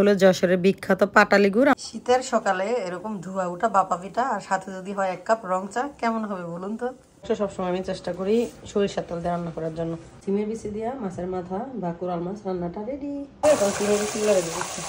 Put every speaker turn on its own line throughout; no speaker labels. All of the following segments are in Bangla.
হলো যশোরের বিখ্যাত পাটালি গুড়। শীতের সকালে এরকম ধোয়া উঠা বাপা পিঠা আর সাথে যদি হয় 1 কাপ রং চা, কেমন হবে বলুন তো? সবসময় আমি চেষ্টা করি সরিষার তেল দিয়ে রান্না করার জন্য। সিমের বিচি দিয়া মাছের মাথা বা কোরাল মাছ রান্নাটা রেডি। সিমের বিচি রেডি করছি।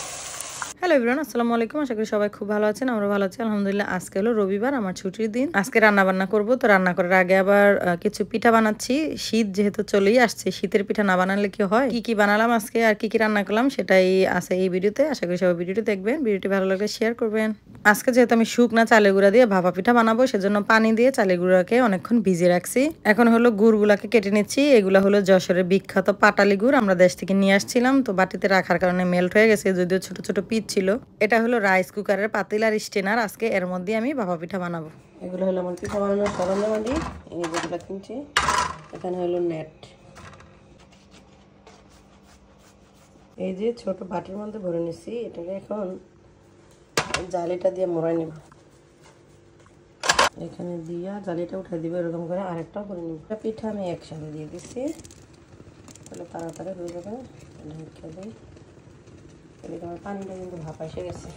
হ্যালো এভরিওয়ান, আসসালামু আলাইকুম। আশা করি সবাই খুব ভালো আছেন। আমরা ভালো আছি আলহামদুলিল্লাহ। আজকে হলো রবিবার, আমার ছুটির দিন। আজকে রান্না বান্না করব। তো রান্না করার আগে আবার কিছু পিঠা বানাচ্ছি। শীত যেহেতু চলেই আসছে, শীতের পিঠা না বানালে কি হয়? কি কি বানালাম আজকে আর কি কি রান্না করলাম সেটাই আছে এই ভিডিওতে। আশা করি সবাই ভিডিওটি দেখবেন। ভিডিওটি ভালো লাগলে শেয়ার করবেন। আজকে যেহেতু আমি শুকনা চালের গুঁড়া দিয়ে ভাপা পিঠা বানাবো, সেজন্য পানি দিয়ে চালের গুঁড়াকে অনেকক্ষণ ভিজিয়ে রাখছি। এখন হলো গুড়গুলাকে কেটে নিচ্ছি। এগুলা হলো যশোরের বিখ্যাত পাটালি গুড়। আমরা দেশ থেকে নিয়ে আসছিলাম, তো বাটিতে রাখার কারণে মেল্ট হয়ে গেছে, যদিও ছোট ছোট পিস ছিল। এটা হলো রাইস কুকারের পাতিল আর স্টেনার। আজকে এর মধ্যে আমি ভাপা পিঠা বানাবো। এগুলো হলো আমার পিঠা বানানোর সরঞ্জামাদি। এই যেগুলো কিনছি, এখানে হলো নেট। এই যে ছোট বাটির মধ্যে ভরে নিচ্ছি, এটাকে এখন জালিটা দিয়ে মোড়াই নেব। এখানে দিয়া জালিটা উঠাই দিব এরকম করে, আরেকটাও করে নেব। পিঠা আমি একসাথে দিয়ে দিচ্ছি, তাহলে তাড়াতাড়ি হয়ে যাবে। ঢেকে দিই। এদিকে আমার পানিটা কিন্তু ভাপা এসে গেছে।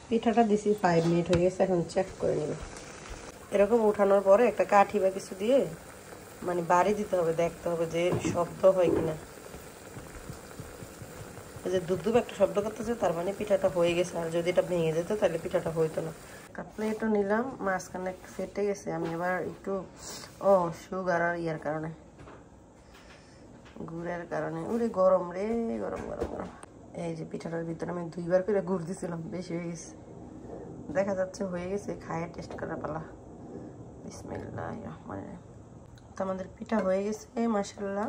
পিঠাটা দিছি 5 মিনিট হয়ে গেছে, এখন চেক করে নেব। এরকম উঠানোর পরে একটা কাঠি বা কিছু দিয়ে মানে বাড়ি দিতে হবে, দেখতে হবে যে শব্দ হয় কিনা। যে দুধ একটা শব্দ করতেছে, তার মানে পিঠাটা হয়ে গেছে। আর যদি এটা ভেঙে যেত তাহলে পিঠাটা হইতো না। একটা প্লেটও নিলাম, মাঝখানে একটু ফেটে গেছে। আমি এবার একটু সুগার আর ইয়ার কারণে, গুড়ের কারণে, ওরে গরম রে, গরম গরম গরম। এই যে পিঠাটার ভিতরে আমি 2 বার করে গুড় দিছিলাম, বেশি হয়ে গেছে। দেখা যাচ্ছে হয়ে গেছে, খায়ে টেস্ট করার পালা। বিসমিল্লাহির রহমানির রহিম। তো আমাদের পিঠা হয়ে গেছে মাশাআল্লাহ।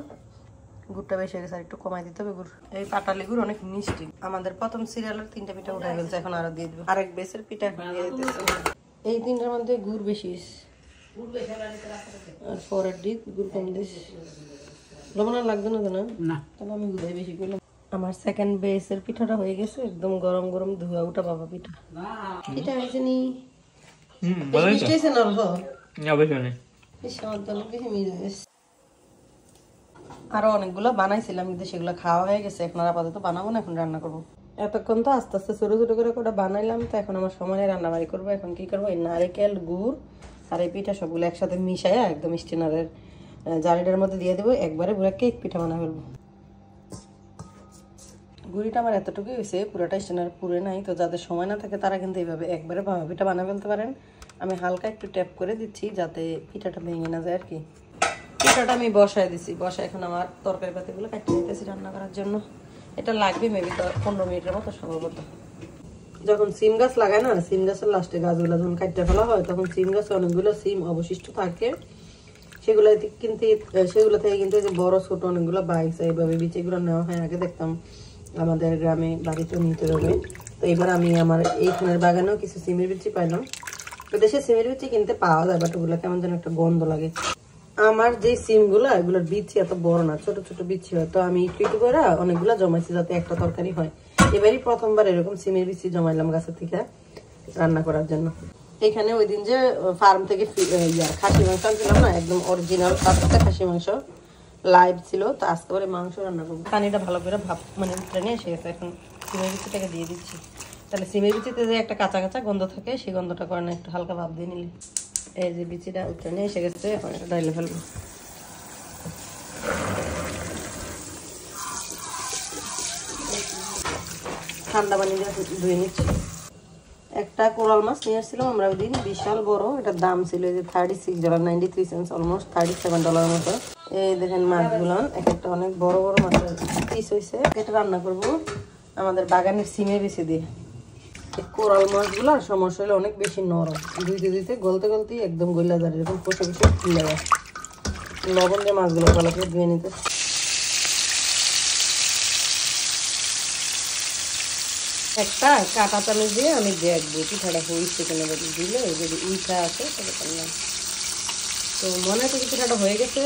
গুড়টা বেশি হয়ে গেছে, আর একটু কমাই দিতে হবে গুড়। এই পাটালি গুড় অনেক মিষ্টি। আমাদের প্রথম সিরিয়ালের 3টা পিঠা উঠে গেছে, এখন আরো দিয়ে দিব। আরেক বেসের পিঠা দিয়ে দিতেছি। এই 3টার মধ্যে গুড় বেশি হয়েছে, আর পরের দিক গুড় কম দিয়েছে। লবণ আর লাগবে না তো? না, তাহলে আমি গুড়াই বেশি করলাম। আমার সেকেন্ড বেসের পিঠাটা হয়ে গেছে, একদম গরম গরম ধোয়া উঠা বাবা পিঠা। পিঠা হয়েছে নি? মিষ্টি হয়েছে না? অল্প আরো অনেকগুলো বানাইছিলাম, কিন্তু সেগুলো খাওয়া হয়ে গেছে। এখন আর আপাতত বানাবো না, এখন রান্না করবো। এতক্ষণ তো আস্তে আস্তে ছোট ছোট করে ওটা বানাইলাম। তো এখন আমার সময় রান্না বাড়ি করবো। এখন কি করবো, এই নারিকেল গুড় আর এই পিঠা সবগুলো একসাথে মিশাইয়া একদম স্টেনারের জালিটার মধ্যে দিয়ে দেবো। একবারে পুরো কেক পিঠা বানা ফেলবো। গুড়িটা আমার এতটুকুই হয়েছে, পুরোটা স্টেনার পুরে নাই। তো যাদের সময় না থাকে তারা কিন্তু এইভাবে একবারে ভাপা পিঠা বানা ফেলতে পারেন। আমি হালকা একটু ট্যাপ করে দিচ্ছি যাতে পিঠাটা ভেঙে না যায় আর কি। পিঠাটা আমি বসায় দিছি, বসায় এখন আমার তরকারি পাতিগুলো কাটিয়ে দিতেছি রান্না করার জন্য। এটা লাগবে মেবি 15 মিনিটের মতো সম্ভবত। যখন সিম গাছ লাগায় না, সিম গাছের লাস্টে গাছগুলো যখন কাটতে ফেলা হয়, তখন সিম গাছে অনেকগুলো সিম অবশিষ্ট থাকে। সেগুলো থেকে কিন্তু যে বড় ছোট অনেকগুলো বাইক এইভাবে বিচিগুলো নেওয়া হয়। আগে দেখতাম আমাদের গ্রামে বাড়িতে নিতে হবে। তো এবার আমি আমার এইখানের বাগানেও কিছু সিমের বিচি পাইলাম। তো দেশে সিমের বিচি কিনতে পাওয়া যায়, বাট ওগুলো কেমন যেন একটা গন্ধ লাগে। আমার যে সিমগুলো, এগুলোর বিচি এত বড় না, ছোট ছোট বিচি হয়। তো আমি একটু করে অনেকগুলো জমাইছি যাতে একটা তরকারি হয়। এবারই প্রথমবার এরকম সিমের বিচি জমাইলাম গাছের থেকে রান্না করার জন্য। এখানে ওই দিন যে ফার্ম থেকে খাসি মাংস আনছিলাম না, একদম অরিজিনাল টাটকা খাসি মাংস লাইভ ছিল। তো আজকে করে মাংস রান্না করবো। পানিটা ভালো করে মানে নিয়ে এসে গেছে। এখন সিমের বিচিটাকে দিয়ে দিচ্ছি। তাহলে সিমের বিচিতে যে একটা কাঁচা কাঁচা গন্ধ থাকে, সেই গন্ধটা করে না, একটু হালকা ভাপ দিয়ে নিলে। এই যে বিচিটা উঠে নিয়ে এসে গেছে, এখন এটা ডাইলে ফেলবো। ঠান্ডা পানি দিয়ে ধুয়ে নিচ্ছি। একটা কোরাল মাছ নিয়ে আসছিলাম আমরা ওই দিন, বিশাল বড়। এটার দাম ছিল যে $36.93, অলমোস্ট $37 মতো। এই দেখেন মাছগুলো এক একটা অনেক বড় বড় মাছের পিস হয়েছে। এটা রান্না করব আমাদের বাগানের সিমের বিচি দিয়ে। কোরাল মাছগুলো সমস্যা হলে অনেক বেশি নরম, ধুইতে ধুইতে গলতে গলতে একদম গলা যায়, এরকম কষে কষে ফুলে যায়। লবণ দিয়ে মাছগুলো ভালো করে ধুয়ে নিতে। একটা কাঁটা চামচ দিয়ে আমি দেখবো পিঠাটা হয়েছে কিনা। যদি দিলে যদি উইঠা আছে তাহলে করলাম। তো মনে হচ্ছে পিঠাটা হয়ে গেছে।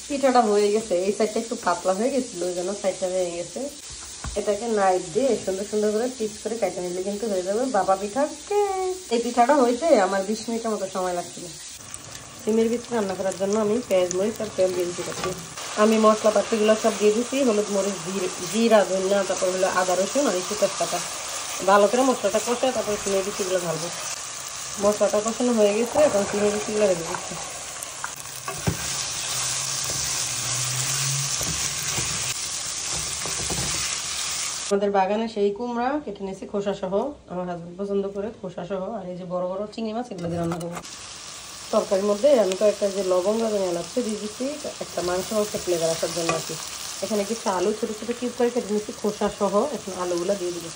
পিঠাটা হয়ে গেছে। এই সাইডটা একটু পাতলা হয়ে গেছিল, ওই জন্য সাইডটা হয়ে গেছে। এটাকে নাইফ দিয়ে সুন্দর সুন্দর করে পিস করে কেটে নিলে কিন্তু হয়ে যাবে বাবা পিঠা। এই পিঠাটা হইতে আমার 20 মিনিটের মতো সময় লাগছিল। সিমের বিচি রান্না করার জন্য আমি পেঁয়াজ মরিচ আর তেল দিয়ে দিচ্ছি। আমি মশলাপাতিগুলো সব দিয়ে দিচ্ছি, হলুদ মরিচ জিরা ধনিয়া, তারপর হলো আদা রসুন আর একটু তেজপাতা। ভালো করে মশলাটা কষে তারপর সিমের বিচিগুলো ঢালবো। মশলাটা কষানো হয়ে গেছে, এখন সিমের বিচিগুলো রেখে দিচ্ছি। আমাদের বাগানে সেই কুমড়া কেটে নিয়েছি খোসা সহ, আমার হাজবেন্ড পছন্দ করে খোসা সহ। আর এই যে বড় বড় চিংড়ি মাছ, এগুলো দিয়ে রান্না করবো। তরকারির মধ্যে আমি কয়েকটা যে লবঙ্গ এবং এলাচি দিয়ে দিচ্ছি, একটা মাংস একটা ফ্লেভার আসার জন্য আর কি। এখানে কিছু আলু ছোটো ছোটো কিউব করে কেটে নিচ্ছি খোসা সহ, এখন আলুগুলো দিয়ে দিব।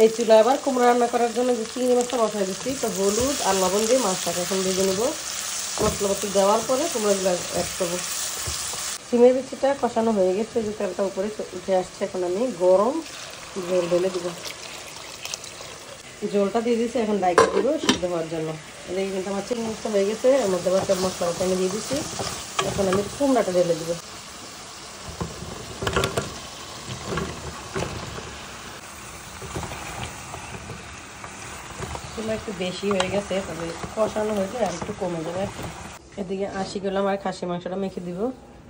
এই চুলা আবার কুমড়া রান্না করার জন্য যে চিংড়ি মাছটা বসাই দিচ্ছি, তো হলুদ আর লবণ দিয়ে মাছটাকে এখন ভেজে নেবো। মশলাপাতি দেওয়ার পরে কুমড়াগুলো অ্যাড করবো। সিমের বিচিটা কষানো হয়ে গেছে, যে তেলটা উপরে উঠে আসছে, এখন আমি গরম জল ঢেলে দিব। জলটা দিয়ে দিচ্ছি, এখন ডাইকে দিব সিদ্ধ হওয়ার জন্য। এদিকে কিন্তু আমার চিংড়ি মাছটা হয়ে গেছে, এর মধ্যে আবার সব মশলাটা আমি দিয়ে দিচ্ছি। এখন আমি কুমড়াটা ঢেলে দিব। কুমড়া একটু বেশি হয়ে গেছে, তবে কষানো হয়েছে আর একটু কমে যাবে। এদিকে 80 কিলো আমার খাসি মাংসটা মেখে দিব।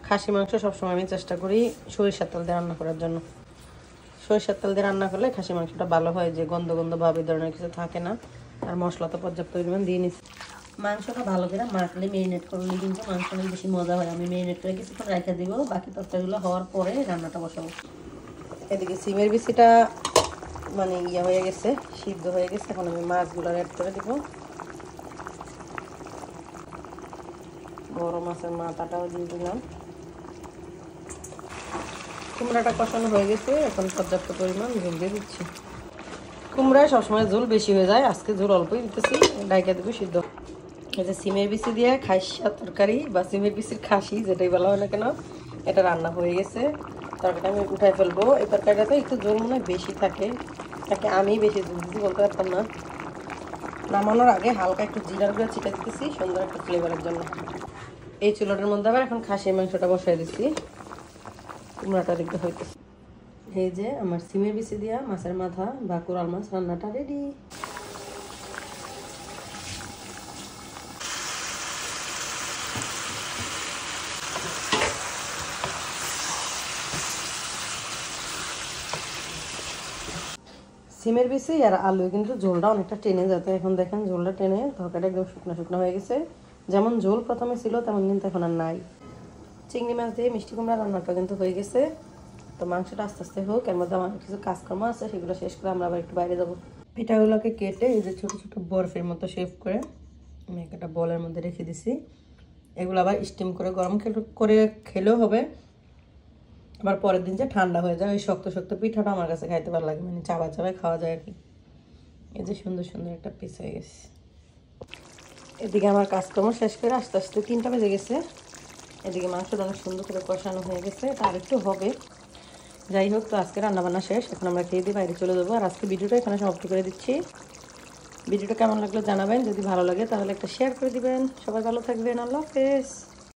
খাসি মাংস সবসময় আমি চেষ্টা করি সরিষার তেল দিয়ে রান্না করার জন্য। সরিষার তেল দিয়ে রান্না করলে খাসি মাংসটা ভালো হয়, যে গন্ধ গন্ধ ভাব এই ধরনের কিছু থাকে না। আর মশলা তো পর্যাপ্ত পরিমাণ দিয়ে নিচ্ছি। মাংসটা ভালো করে মাখলে মেরিনেট করলে কিন্তু মাংস অনেক বেশি মজা হয়। আমি মেরিনেট করে কিছুক্ষণ রেখে দিব, বাকি তরকারিগুলো হওয়ার পরে রান্নাটা বসাবো। এদিকে সিমের বিচিটা মানে হয়ে গেছে, সিদ্ধ হয়ে গেছে। এখন আমি মাছগুলো অ্যাড করে দিব। বড় মাছের মাথাটাও দিয়ে দিলাম। কুমড়াটা কষানো হয়ে গেছে, এখন পর্যাপ্ত পরিমাণ ঝোল দিয়ে দিচ্ছি। কুমড়ায় সবসময় ঝোল বেশি হয়ে যায়, আজকে ঝোল অল্পই দিতেছি, ডাইকা দেবো সিদ্ধ। এই যে সিমের বিচি দিয়ে খাসা তরকারি বা সিমের বিচির খাসি যেটাই বলা হয় না কেন, এটা রান্না হয়ে গেছে। তরকারিটা আমি উঠাই ফেলবো। এই তরকারিটাতে একটু ঝোল মনে হয় বেশি থাকে, তাকে আমি বেশি ঝোল দিচ্ছি বলতে পারতাম না। নামানোর আগে হালকা একটু জিরার গুঁড়া ছিটা দিতেছি সুন্দর একটা ফ্লেভারের জন্য। এই চুলাটার মধ্যে আবার এখন খাসির মাংসটা বসাই দিচ্ছি। কুমড়াটা দেখতে হইতেছে। এই যে আমার সিমের বিচি দিয়া মাছের মাথা বা কোরাল মাছ রান্নাটা রেডি। সিমের বিচি আর আলু কিন্তু ঝোলটা অনেকটা টেনে যেত, এখন দেখেন ঝোলটা টেনে তরকারিটা একদম শুকনো শুকনো হয়ে গেছে। যেমন ঝোল প্রথমে ছিল তেমন কিন্তু এখন আর নাই। চিংড়ি মাছ দিয়ে মিষ্টি কুমড়া রান্নাটা কিন্তু হয়ে গেছে। তো মাংসটা আস্তে আস্তে হোক, এর মধ্যে আমার কিছু কাজকর্ম আছে, সেগুলো শেষ করে আমরা আবার একটু বাইরে যাবো। পিঠাগুলোকে কেটে এই যে ছোটো ছোটো বরফের মতো শেপ করে আমি একটা বলের মধ্যে রেখে দিছি। এগুলো আবার স্টিম করে গরম করে খেলেও হবে, আবার পরের দিন যে ঠান্ডা হয়ে যায় ওই শক্ত শক্ত পিঠাটা আমার কাছে খাইতে ভালো লাগে, মানে চাবা চাবায় খাওয়া যায় আর কি। এই যে সুন্দর সুন্দর একটা পিস হয়ে গেছে। এদিকে আমার কাজকর্ম শেষ করে আস্তে আস্তে 3টা বেজে গেছে। এদিকে মাংসটা অনেক সুন্দর করে কষানো হয়ে গেছে, এটা আরেকটু হবে। যাই হোক, তো আজকে রান্নাবান্না শেষ, এখন আমরা খেয়ে দিয়ে বাইরে চলে যাবো। আর আজকে ভিডিওটা এখানে সমাপ্ত করে দিচ্ছি। ভিডিওটা কেমন লাগলো জানাবেন, যদি ভালো লাগে তাহলে একটা শেয়ার করে দিবেন। সবাই ভালো থাকবেন, আল্লাহ হাফেজ।